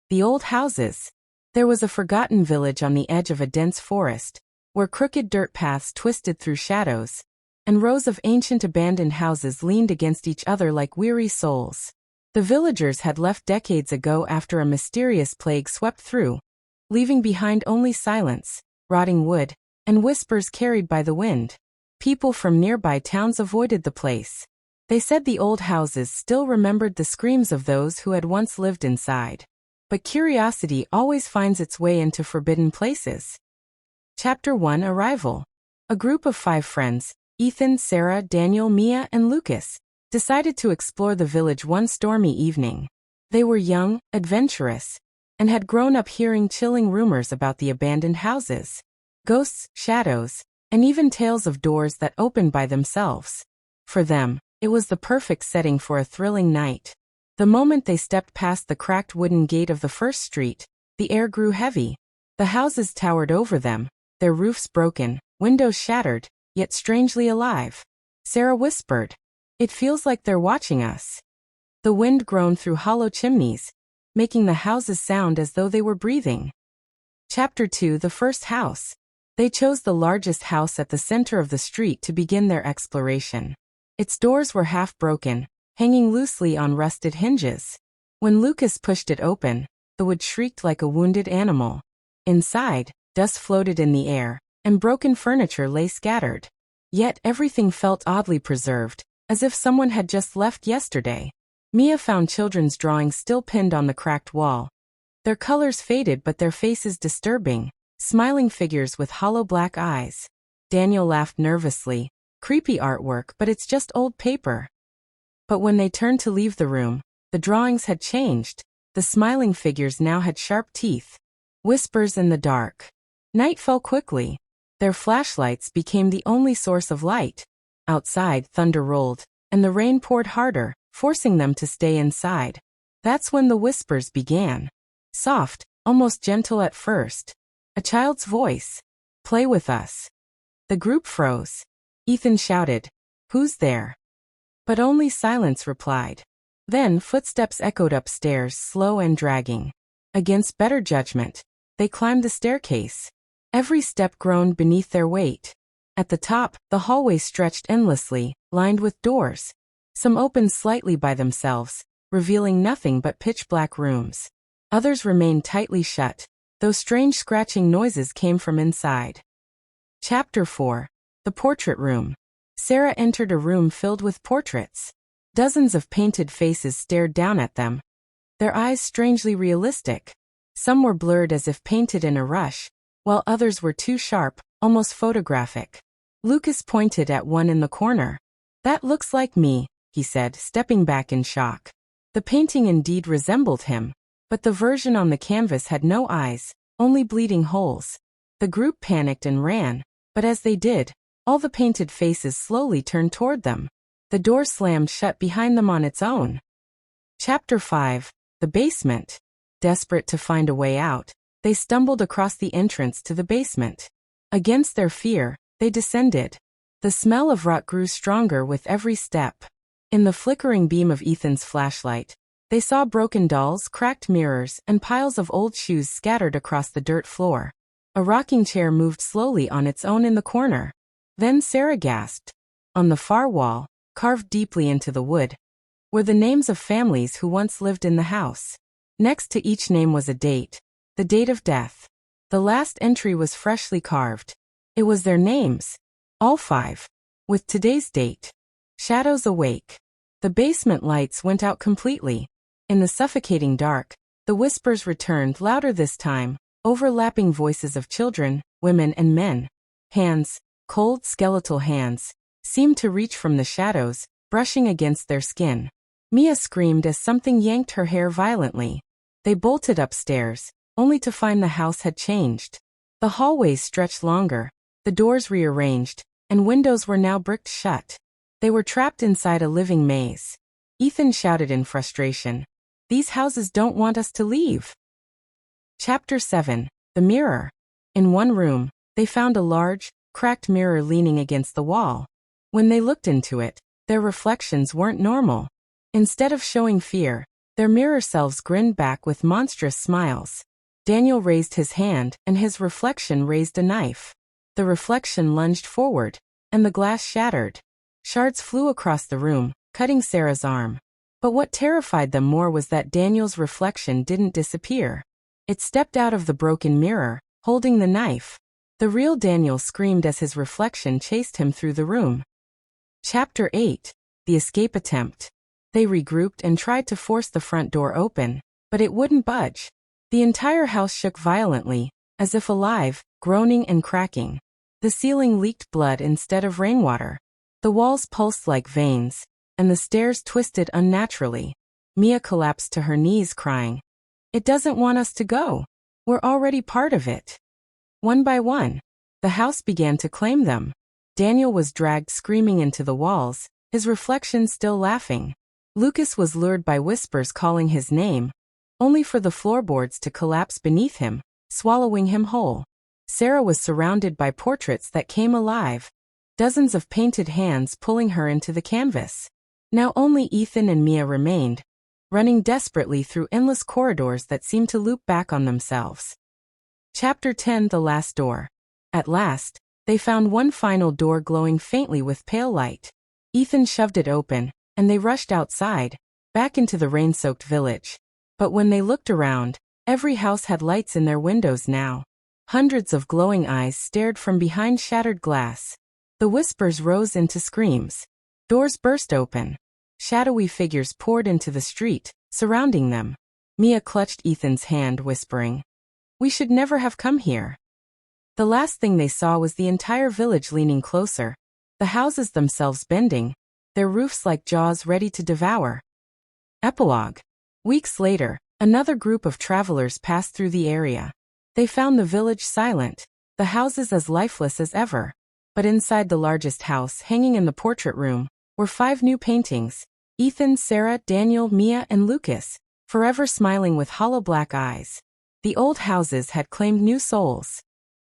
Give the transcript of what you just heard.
The old houses. There was a forgotten village on the edge of a dense forest, where crooked dirt paths twisted through shadows, and rows of ancient abandoned houses leaned against each other like weary souls. The villagers had left decades ago after a mysterious plague swept through, leaving behind only silence, rotting wood, and whispers carried by the wind. People from nearby towns avoided the place. They said the old houses still remembered the screams of those who had once lived inside. But curiosity always finds its way into forbidden places. Chapter 1: Arrival. A group of 5 friends, Ethan, Sarah, Daniel, Mia, and Lucas, decided to explore the village one stormy evening. They were young, adventurous, and had grown up hearing chilling rumors about the abandoned houses. Ghosts, shadows, and even tales of doors that opened by themselves. For them, it was the perfect setting for a thrilling night. The moment they stepped past the cracked wooden gate of the first street, the air grew heavy. The houses towered over them, their roofs broken, windows shattered, yet strangely alive. Sarah whispered, "It feels like they're watching us." The wind groaned through hollow chimneys, making the houses sound as though they were breathing. Chapter 2: The First House. They chose the largest house at the center of the street to begin their exploration. Its doors were half broken, hanging loosely on rusted hinges. When Lucas pushed it open, the wood shrieked like a wounded animal. Inside, dust floated in the air, and broken furniture lay scattered. Yet everything felt oddly preserved, as if someone had just left yesterday. Mia found children's drawings still pinned on the cracked wall. Their colors faded but their faces disturbing, smiling figures with hollow black eyes. Daniel laughed nervously. "Creepy artwork, but it's just old paper." But when they turned to leave the room, the drawings had changed. The smiling figures now had sharp teeth. Whispers in the dark. Night fell quickly. Their flashlights became the only source of light. Outside, thunder rolled, and the rain poured harder, forcing them to stay inside. That's when the whispers began. Soft, almost gentle at first. A child's voice. "Play with us." The group froze. Ethan shouted, "Who's there?" But only silence replied. Then footsteps echoed upstairs, slow and dragging. Against better judgment, they climbed the staircase. Every step groaned beneath their weight. At the top, the hallway stretched endlessly, lined with doors. Some opened slightly by themselves, revealing nothing but pitch-black rooms. Others remained tightly shut, though strange scratching noises came from inside. Chapter 4: The Portrait Room. Sarah entered a room filled with portraits. Dozens of painted faces stared down at them, their eyes strangely realistic. Some were blurred as if painted in a rush, while others were too sharp, almost photographic. Lucas pointed at one in the corner. "That looks like me," he said, stepping back in shock. The painting indeed resembled him, but the version on the canvas had no eyes, only bleeding holes. The group panicked and ran, but as they did, all the painted faces slowly turned toward them. The door slammed shut behind them on its own. Chapter 5: The Basement. Desperate to find a way out, they stumbled across the entrance to the basement. Against their fear, they descended. The smell of rot grew stronger with every step. In the flickering beam of Ethan's flashlight, they saw broken dolls, cracked mirrors, and piles of old shoes scattered across the dirt floor. A rocking chair moved slowly on its own in the corner. Then Sarah gasped. On the far wall, carved deeply into the wood, were the names of families who once lived in the house. Next to each name was a date, the date of death. The last entry was freshly carved. It was their names, all 5, with today's date. Shadows awake. The basement lights went out completely. In the suffocating dark, the whispers returned, louder this time, overlapping voices of children, women, and men. Hands, cold skeletal hands, seemed to reach from the shadows, brushing against their skin. Mia screamed as something yanked her hair violently. They bolted upstairs, only to find the house had changed. The hallways stretched longer, the doors rearranged, and windows were now bricked shut. They were trapped inside a living maze. Ethan shouted in frustration, "These houses don't want us to leave." Chapter 7: The Mirror. In one room, they found a large, cracked mirror leaning against the wall. When they looked into it, their reflections weren't normal. Instead of showing fear, Their mirror selves grinned back with monstrous smiles. Daniel raised his hand, and his reflection raised a knife. The reflection lunged forward, and the glass shattered. Shards flew across the room, cutting Sarah's arm. But what terrified them more was that Daniel's reflection didn't disappear. It stepped out of the broken mirror, holding the knife. The real Daniel screamed as his reflection chased him through the room. Chapter 8. The Escape Attempt. They regrouped and tried to force the front door open, but it wouldn't budge. The entire house shook violently, as if alive, groaning and cracking. The ceiling leaked blood instead of rainwater. The walls pulsed like veins, and the stairs twisted unnaturally. Mia collapsed to her knees crying, "It doesn't want us to go. We're already part of it." One by one, the house began to claim them. Daniel was dragged screaming into the walls, his reflection still laughing. Lucas was lured by whispers calling his name, only for the floorboards to collapse beneath him, swallowing him whole. Sarah was surrounded by portraits that came alive, dozens of painted hands pulling her into the canvas. Now only Ethan and Mia remained, running desperately through endless corridors that seemed to loop back on themselves. Chapter 10. The Last Door. At last, they found one final door glowing faintly with pale light. Ethan shoved it open, and they rushed outside, back into the rain-soaked village. But when they looked around, every house had lights in their windows now. Hundreds of glowing eyes stared from behind shattered glass. The whispers rose into screams. Doors burst open. Shadowy figures poured into the street, surrounding them. Mia clutched Ethan's hand, whispering, "We should never have come here." The last thing they saw was the entire village leaning closer, the houses themselves bending, their roofs like jaws ready to devour. Epilogue. Weeks later, another group of travelers passed through the area. They found the village silent, the houses as lifeless as ever. But inside the largest house, hanging in the portrait room, were 5 new paintings: Ethan, Sarah, Daniel, Mia, and Lucas, forever smiling with hollow black eyes. The old houses had claimed new souls.